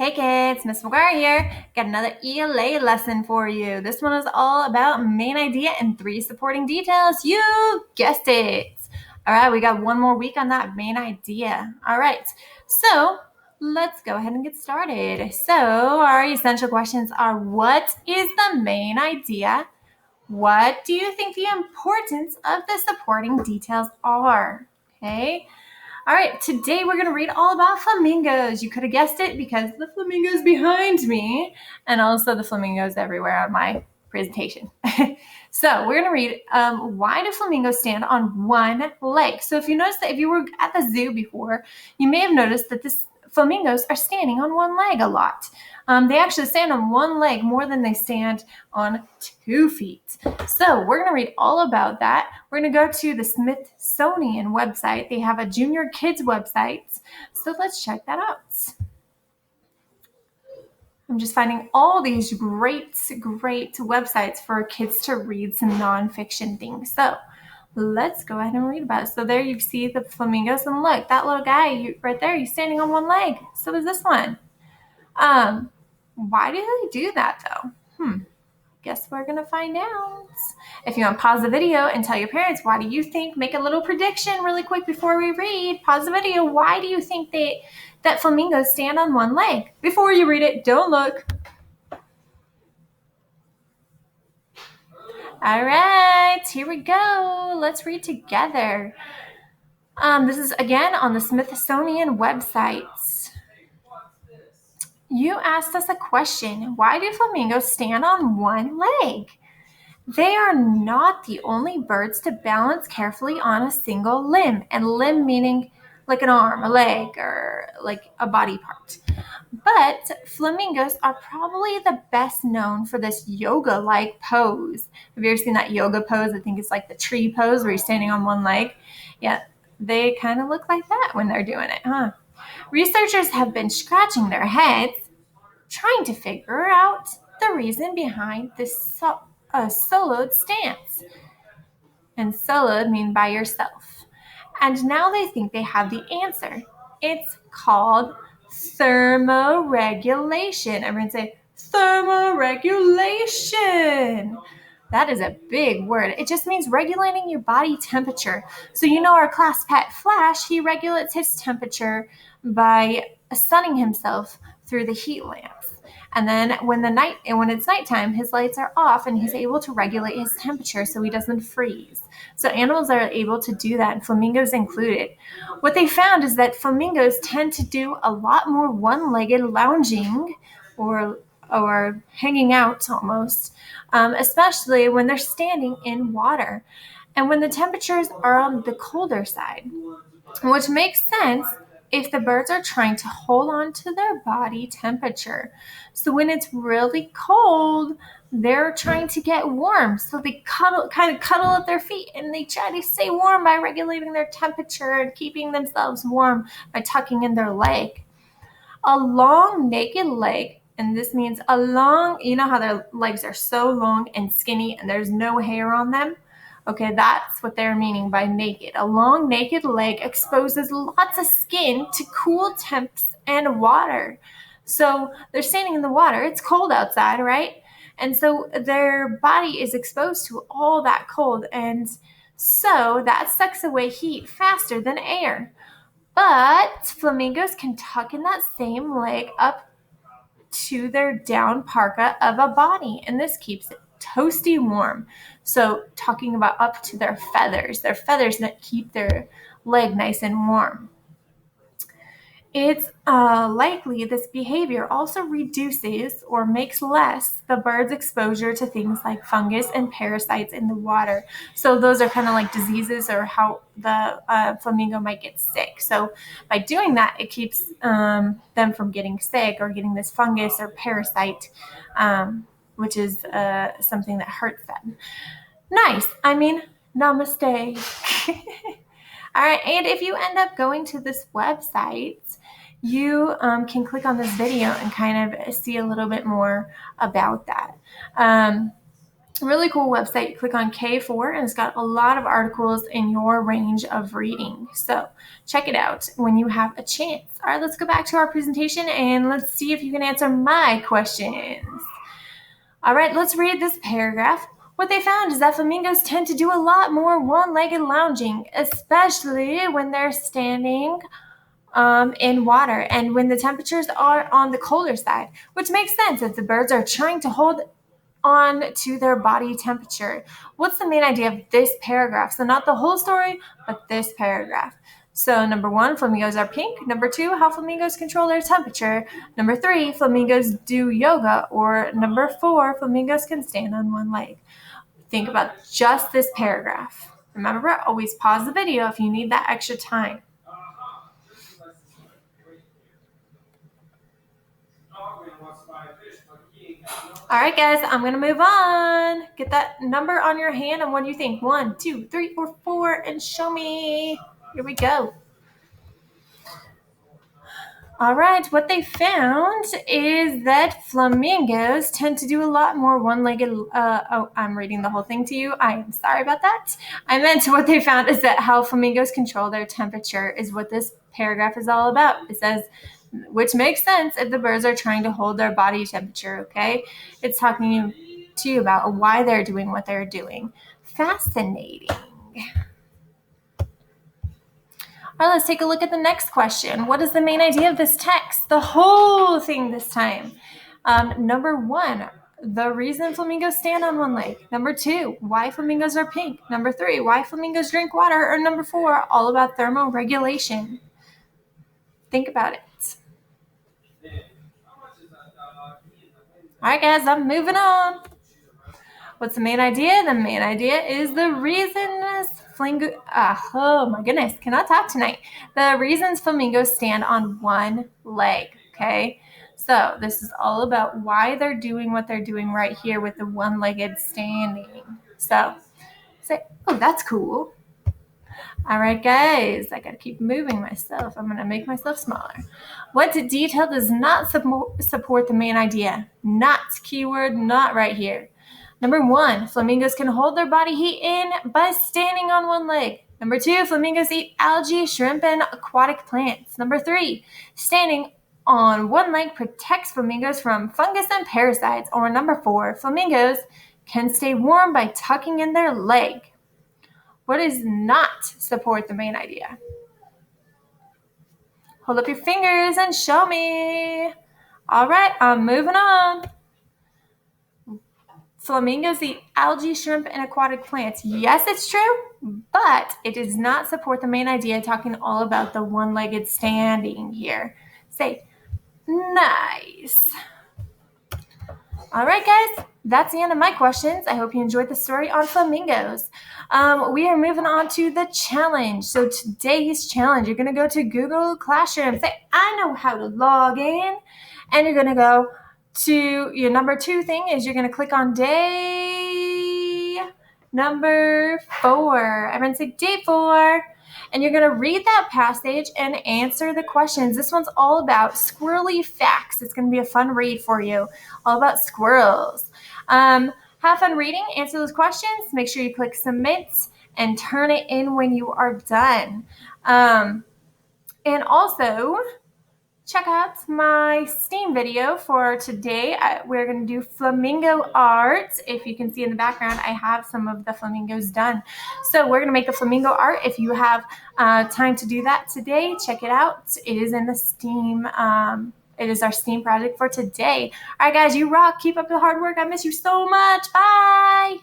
Hey kids, Miss McGuire here. Got another ELA lesson for you. This one is all about main idea and 3 supporting details. You guessed it. All right, we got one more week on that main idea. All right, so let's go ahead and get started. So our essential questions are: what is the main idea? What do you think the importance of the supporting details are? Okay. All right, today we're going to read all about flamingos. You could have guessed it because the flamingos behind me and also the flamingos everywhere on my presentation. So we're going to read why do flamingos stand on one leg? So if you notice that if you were at the zoo before, you may have noticed that this flamingos are standing on one leg a lot. They actually stand on one leg more than they stand on 2 feet. So we're going to read all about that. We're going to go to the Smithsonian website. They have a junior kids website. So let's check that out. I'm just finding all these great websites for kids to read some nonfiction things. So let's go ahead and read about it. So there you see the flamingos, and look, that little guy right there, he's standing on one leg. So is this one. Why do they do that though? Guess we're going to find out. If you want to pause the video and tell your parents, why do you think, make a little prediction really quick before we read. Pause the video. Why do you think that flamingos stand on one leg? Before you read it, don't look. All right, here we go. Let's read together. This is again on the Smithsonian website. You asked us a question. Why do flamingos stand on one leg? They are not the only birds to balance carefully on a single limb, and limb meaning like an arm, a leg, or like a body part. But flamingos are probably the best known for this yoga-like pose. Have you ever seen that yoga pose? I think it's like the tree pose where you're standing on one leg. Yeah, they kind of look like that when they're doing it, huh? Researchers have been scratching their heads trying to figure out the reason behind this soloed stance. And soloed mean by yourself. And now they think they have the answer. It's called thermoregulation. Everyone say thermoregulation. That is a big word. It just means regulating your body temperature. So you know our class pet Flash, he regulates his temperature by sunning himself through the heat lamps. And then when it's nighttime, his lights are off and he's able to regulate his temperature so he doesn't freeze. So animals are able to do that, and flamingos included. What they found is that flamingos tend to do a lot more one-legged lounging or hanging out almost, especially when they're standing in water and when the temperatures are on the colder side, which makes sense if the birds are trying to hold on to their body temperature. So when it's really cold, they're trying to get warm. So they kind of cuddle at their feet and they try to stay warm by regulating their temperature and keeping themselves warm by tucking in their leg. A long naked leg, and this means you know how their legs are so long and skinny and there's no hair on them? Okay, that's what they're meaning by naked. A long naked leg exposes lots of skin to cool temps and water. So they're standing in the water. It's cold outside, right? And so their body is exposed to all that cold. And so that sucks away heat faster than air. But flamingos can tuck in that same leg up to their down parka of a body. And this keeps it toasty warm. So talking about up to their feathers that keep their leg nice and warm. It's likely this behavior also reduces or makes less the bird's exposure to things like fungus and parasites in the water. So those are kind of like diseases or how the flamingo might get sick. So by doing that, it keeps them from getting sick or getting this fungus or parasite, which is something that hurts them. Nice. Namaste. All right. And if you end up going to this website, you can click on this video and kind of see a little bit more about that. really cool website. You click on K4 and it's got a lot of articles in your range of reading. So check it out when you have a chance. All right, let's go back to our presentation and let's see if you can answer my questions. All right, let's read this paragraph. What they found is that flamingos tend to do a lot more one-legged lounging, especially when they're standing in water and when the temperatures are on the colder side, which makes sense if the birds are trying to hold on to their body temperature. What's the main idea of this paragraph? So not the whole story, but this paragraph. So number 1, flamingos are pink. Number 2, how flamingos control their temperature. Number 3, flamingos do yoga. Or number 4, flamingos can stand on one leg. Think about just this paragraph. Remember, always pause the video if you need that extra time. All right, guys, I'm going to move on. Get that number on your hand, and what do you think? 1, 2, 3, or 4, and show me. Here we go. All right, what they found is that flamingos tend to do a lot more one-legged, I'm reading the whole thing to you. I am sorry about that. I meant what they found is that how flamingos control their temperature is what this paragraph is all about. It says, which makes sense if the birds are trying to hold their body temperature, okay? It's talking to you about why they're doing what they're doing. Fascinating. All right, let's take a look at the next question. What is the main idea of this text? The whole thing this time. Number 1, the reason flamingos stand on one leg. Number 2, why flamingos are pink. Number 3, why flamingos drink water. Or number 4, all about thermoregulation. Think about it. All right, guys, I'm moving on. What's the main idea? The main idea is the reasons oh my goodness, cannot talk tonight. The reasons flamingos stand on one leg, okay? So this is all about why they're doing what they're doing right here with the one-legged standing. So say, oh, that's cool. All right, guys, I got to keep moving myself. I'm going to make myself smaller. What detail does not support the main idea? Not, keyword, not right here. Number 1, flamingos can hold their body heat in by standing on one leg. Number 2, flamingos eat algae, shrimp, and aquatic plants. Number 3, standing on one leg protects flamingos from fungus and parasites. Or number 4, flamingos can stay warm by tucking in their leg. What does not support the main idea? Hold up your fingers and show me. All right, I'm moving on. Flamingos eat algae, shrimp, and aquatic plants. Yes, it's true, but it does not support the main idea, talking all about the one-legged standing here. Say, nice. All right, guys, that's the end of my questions. I hope you enjoyed the story on flamingos. We are moving on to the challenge. So today's challenge, you're going to go to Google Classroom. Say, I know how to log in. And you're going to go to your number 2 thing is you're going to click on day number 4. I'm going to say day 4. And you're going to read that passage and answer the questions. This one's all about Squirrely Facts. It's going to be a fun read for you, all about squirrels. Have fun reading, answer those questions. Make sure you click submit and turn it in when you are done. And also, check out my STEAM video for today. We're going to do flamingo art. If you can see in the background, I have some of the flamingos done. So we're going to make a flamingo art. If you have time to do that today, check it out. It is in the STEAM. It is our STEAM project for today. All right, guys, you rock. Keep up the hard work. I miss you so much. Bye.